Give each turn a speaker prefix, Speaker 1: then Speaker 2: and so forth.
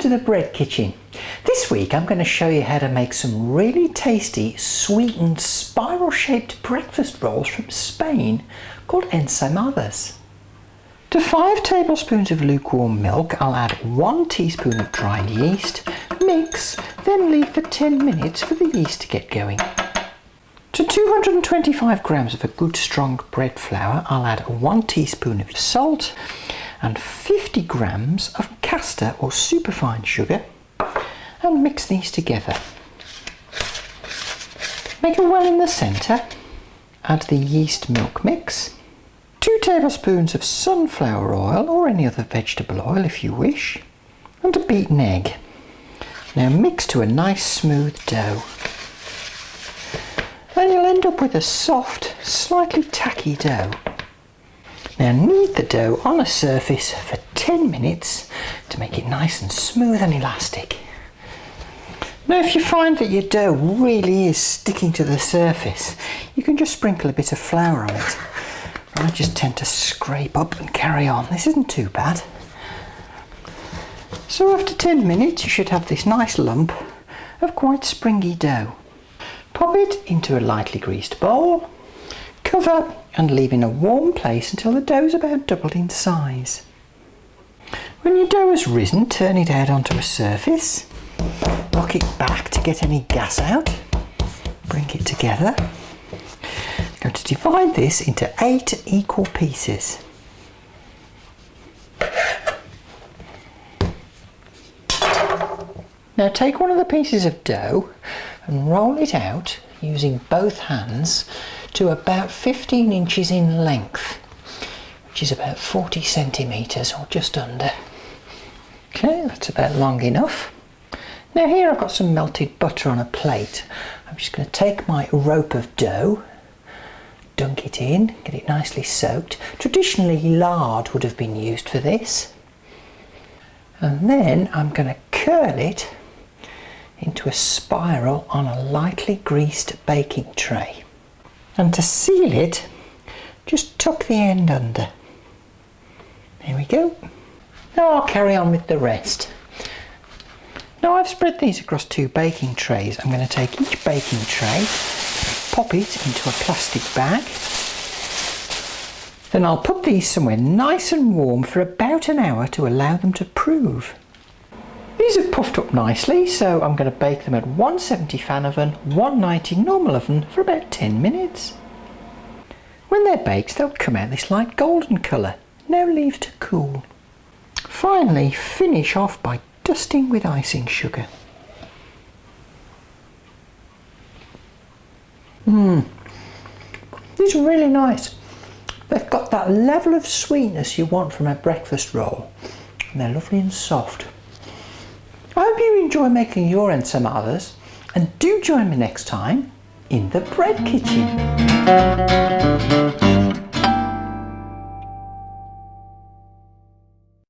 Speaker 1: to the bread kitchen. This week I'm going to show you how to make some really tasty sweetened spiral shaped breakfast rolls from Spain called Ensaimadas. To 5 tablespoons of lukewarm milk I'll add 1 teaspoon of dried yeast, mix, then leave for 10 minutes for the yeast to get going. To 225 grams of a good strong bread flour I'll add 1 teaspoon of salt and 50 grams of caster or superfine sugar and mix these together. Make a well in the centre, add the yeast milk mix, 2 tablespoons of sunflower oil or any other vegetable oil if you wish, and a beaten egg. Now mix to a nice smooth dough. Then you'll end up with a soft, slightly tacky dough. Now knead the dough on a surface for 10 minutes to make it nice and smooth and elastic. Now if you find that your dough really is sticking to the surface, you can just sprinkle a bit of flour on it. I just tend to scrape up and carry on. This isn't too bad. So after 10 minutes you should have this nice lump of quite springy dough. Pop it into a lightly greased bowl, cover and leave in a warm place until the dough is about doubled in size. When your dough has risen, turn it out onto a surface, rock it back to get any gas out, bring it together. I'm going to divide this into 8 equal pieces. Now take one of the pieces of dough and roll it out using both hands to about 15 inches in length, which is about 40 centimetres or just under. Okay, that's about long enough. Now here I've got some melted butter on a plate. I'm just going to take my rope of dough, dunk it in, get it nicely soaked. Traditionally lard would have been used for this. And then I'm going to curl it into a spiral on a lightly greased baking tray. And to seal it, just tuck the end under. There we go. Now I'll carry on with the rest. Now I've spread these across 2 baking trays. I'm going to take each baking tray, pop it into a plastic bag. Then I'll put these somewhere nice and warm for about an hour to allow them to prove. These have puffed up nicely, so I'm going to bake them at 170 fan oven, 190 normal oven for about 10 minutes. When they're baked, they'll come out this light golden colour. Now leave to cool. Finally, finish off by dusting with icing sugar. These are really nice. They've got that level of sweetness you want from a breakfast roll, and they're lovely and soft. I hope you enjoy making your ensaimadas, and do join me next time in the bread kitchen.